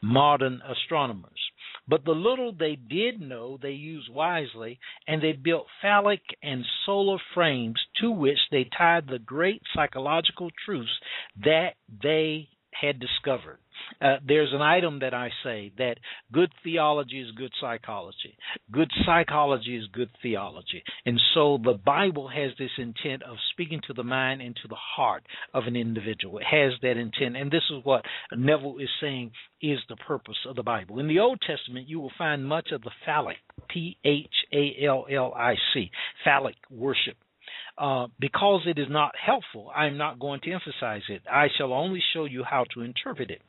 modern astronomers. But the little they did know, they used wisely, and they built phallic and solar frames to which they tied the great psychological truths that they had discovered. There's an item that I say that good theology is good psychology. Good psychology is good theology. And so the Bible has this intent of speaking to the mind and to the heart of an individual. It has that intent. And this is what Neville is saying is the purpose of the Bible. In the Old Testament, you will find much of the phallic, P-H-A-L-L-I-C, phallic worship. Because it is not helpful, I'm not going to emphasize it. I shall only show you how to interpret it.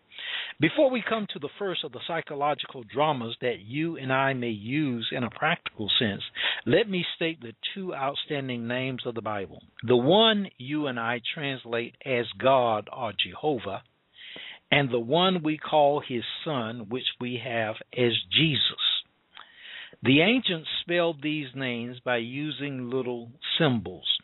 Before we come to the first of the psychological dramas that you and I may use in a practical sense, let me state the two outstanding names of the Bible. The one you and I translate as God or Jehovah, and the one we call his Son, which we have as Jesus. The ancients spelled these names by using little symbols.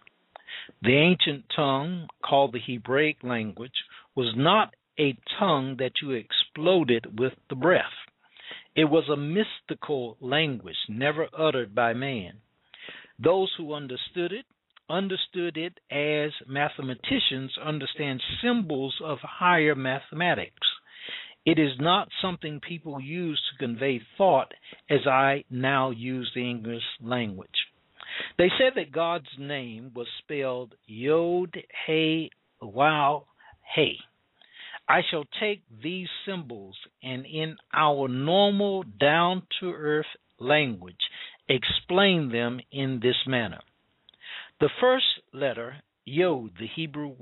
The ancient tongue, called the Hebraic language, was not a tongue that you exploded with the breath. It was a mystical language, never uttered by man. Those who understood it as mathematicians understand symbols of higher mathematics. It is not something people use to convey thought as I now use the English language. They said that God's name was spelled Yod-He-Waw-He. I shall take these symbols and in our normal down-to-earth language explain them in this manner. The first letter, Yod, the Hebrew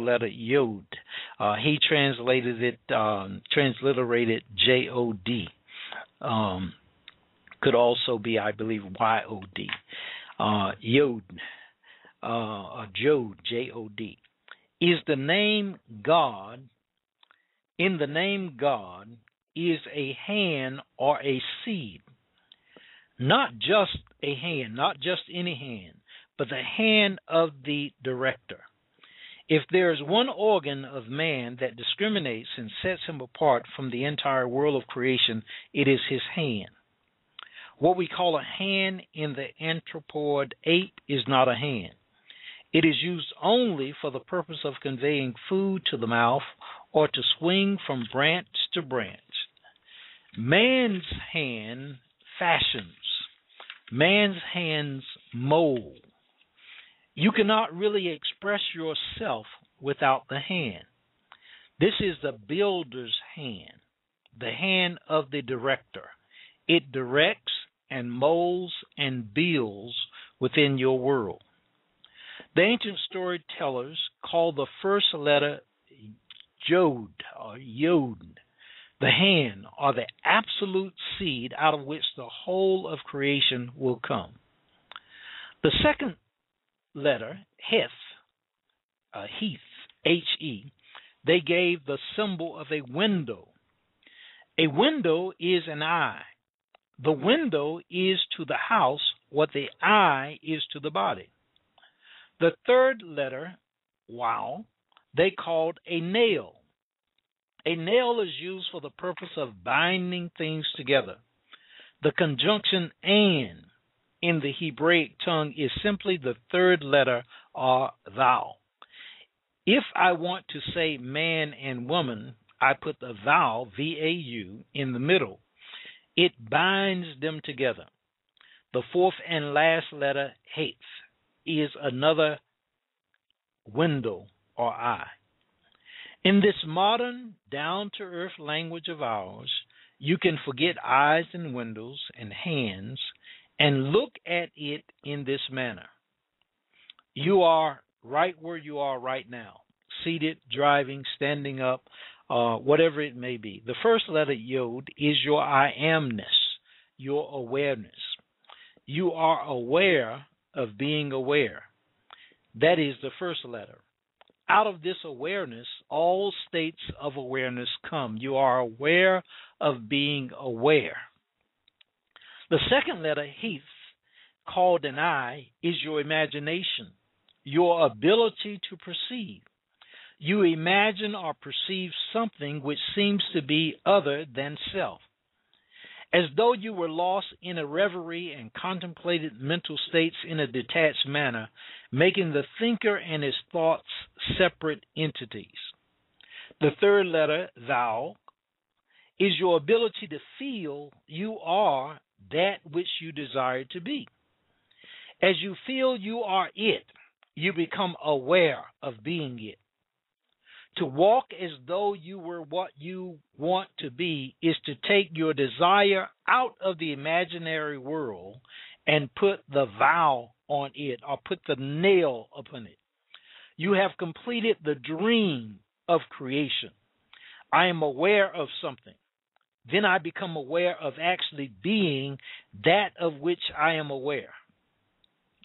letter Yod. He translated it, transliterated J-O-D. Could also be, I believe, Y-O-D. Yod, Jod, J-O-D. Is the name God. In the name God is a hand or a seed. Not just a hand, not just any hand, but the hand of the director. If there is one organ of man that discriminates and sets him apart from the entire world of creation, it is his hand. What we call a hand in the anthropoid ape is not a hand. It is used only for the purpose of conveying food to the mouth or to swing from branch to branch. Man's hand fashions. Man's hands mold. You cannot really express yourself without the hand. This is the builder's hand, the hand of the director. It directs and molds and builds within your world. The ancient storytellers called the first letter Jod or Yod, the hand or the absolute seed out of which the whole of creation will come. The second letter, Heth, H-E, they gave the symbol of a window. A window is an eye. The window is to the house what the eye is to the body. The third letter, Wow, they called a nail. A nail is used for the purpose of binding things together. The conjunction an in the Hebraic tongue is simply the third letter, or thou. If I want to say man and woman, I put the thou, V-A-U, in the middle. It binds them together. The fourth and last letter, Heth, is another window or eye. In this modern, down-to-earth language of ours, you can forget eyes and windows and hands and look at it in this manner. You are right where you are right now, seated, driving, standing up, whatever it may be. The first letter, Yod, is your I amness, your awareness. You are aware of being aware. That is the first letter. Out of this awareness, all states of awareness come. You are aware of being aware. The second letter, Heth, called an I, is your imagination, your ability to perceive. You imagine or perceive something which seems to be other than self, as though you were lost in a reverie and contemplated mental states in a detached manner, making the thinker and his thoughts separate entities. The third letter, thou, is your ability to feel you are that which you desire to be. As you feel you are it, you become aware of being it. To walk as though you were what you want to be is to take your desire out of the imaginary world and put the vow on it, or put the nail upon it. You have completed the dream of creation. I am aware of something. Then I become aware of actually being that of which I am aware.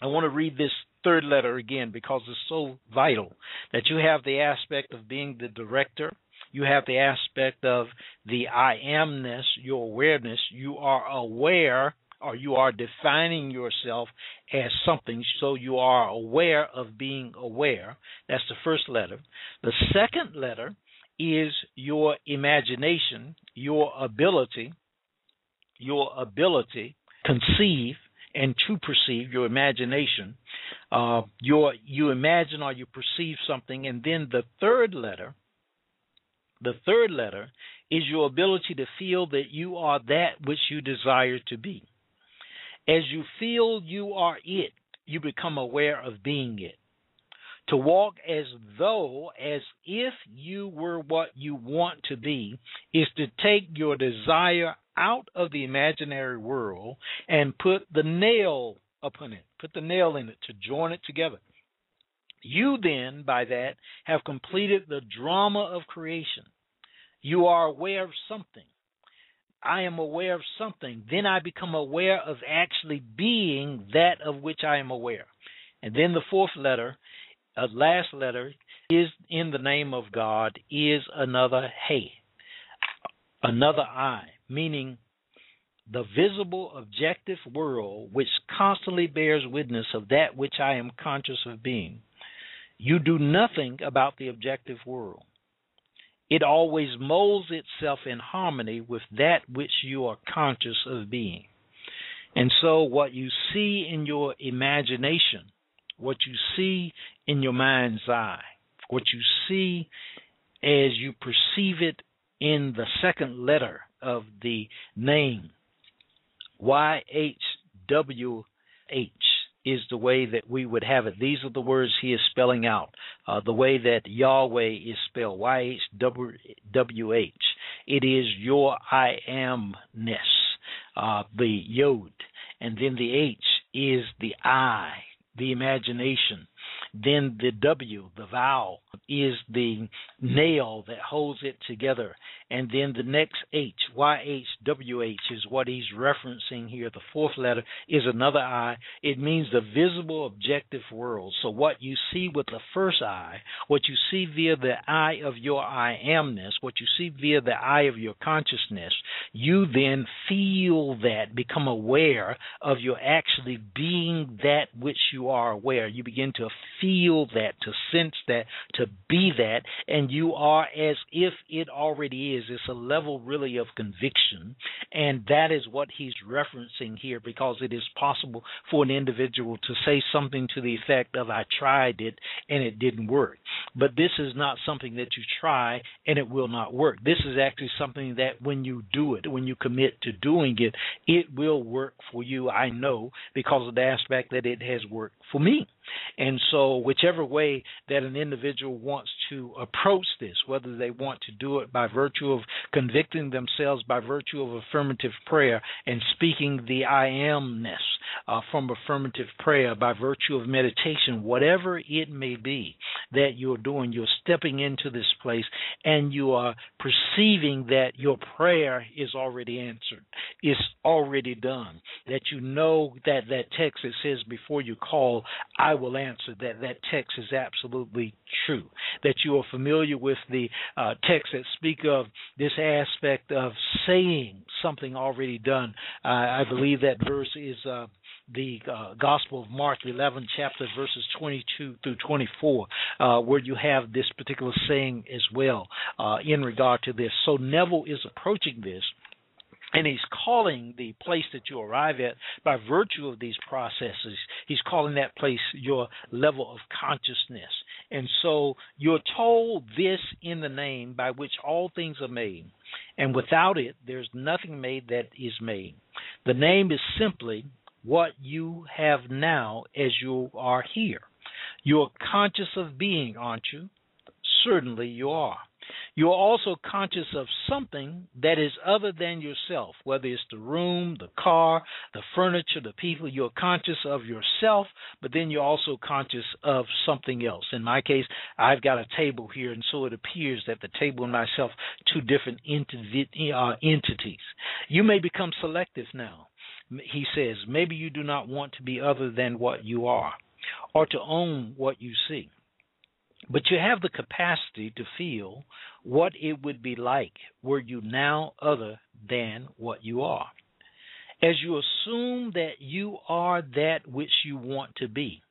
I want to read this third letter again because it's so vital that you have the aspect of being the director. You have the aspect of the I amness, your awareness. You are aware, or you are defining yourself as something, so you are aware of being aware. That's the first letter. The second letter is your imagination, your ability, conceive and to perceive, your imagination. You imagine or you perceive something. And then the third letter is your ability to feel that you are that which you desire to be. As you feel you are it, you become aware of being it. To walk as though, as if you were what you want to be, is to take your desire out of the imaginary world and put the nail upon it, put the nail in it to join it together. You then, by that, have completed the drama of creation. You are aware of something. I am aware of something. Then I become aware of actually being that of which I am aware. And then the fourth letter, last letter, is in the name of God, is another hey, another I, meaning the visible objective world which constantly bears witness of that which I am conscious of being. You do nothing about the objective world. It always molds itself in harmony with that which you are conscious of being. And so what you see in your imagination, what you see in your mind's eye, what you see as you perceive it in the second letter of the name, YHWH, is the way that we would have it. These are the words he is spelling out, the way that Yahweh is spelled, YHWH. It is your I amness, the Yod, and then the H is the I, the imagination. Then the W, the vowel, is the nail that holds it together. And then the next H, YHWH, is what he's referencing here. The fourth letter is another I. It means the visible objective world. So what you see with the first I, what you see via the eye of your I amness, what you see via the eye of your consciousness, you then feel that, become aware of your actually being that which you are aware. You begin to feel that, to sense that, to be that, and you are as if it already is. It's a level really of conviction, and that is what he's referencing here, because it is possible for an individual to say something to the effect of, I tried it and it didn't work. But this is not something that you try and it will not work. This is actually something that when you do it, when you commit to doing it, it will work for you, I know, because of the aspect that it has worked for me. And so whichever way that an individual wants to approach this, whether they want to do it by virtue of convicting themselves, by virtue of affirmative prayer and speaking the I amness from affirmative prayer, by virtue of meditation, whatever it may be that you're doing, you're stepping into this place and you are perceiving that your prayer is already answered, it's already done, that you know that that text that says before you call, I will answer, that text is absolutely true, that you are familiar with the texts that speak of this aspect of saying something already done. I believe that verse is the Gospel of Mark, 11th chapter, verses 22 through 24, where you have this particular saying as well in regard to this. So Neville is approaching this, and he's calling the place that you arrive at by virtue of these processes. He's calling that place your level of consciousness. And so you're told this in the name by which all things are made. And without it, there's nothing made that is made. The name is simply what you have now as you are here. You're conscious of being, aren't you? Certainly you are. You're also conscious of something that is other than yourself, whether it's the room, the car, the furniture, the people. You're conscious of yourself, but then you're also conscious of something else. In my case, I've got a table here, and so it appears that the table and myself, two different entities. You may become selective now. He says, maybe you do not want to be other than what you are, or to own what you see. But you have the capacity to feel what it would be like were you now other than what you are. As you assume that you are that which you want to be,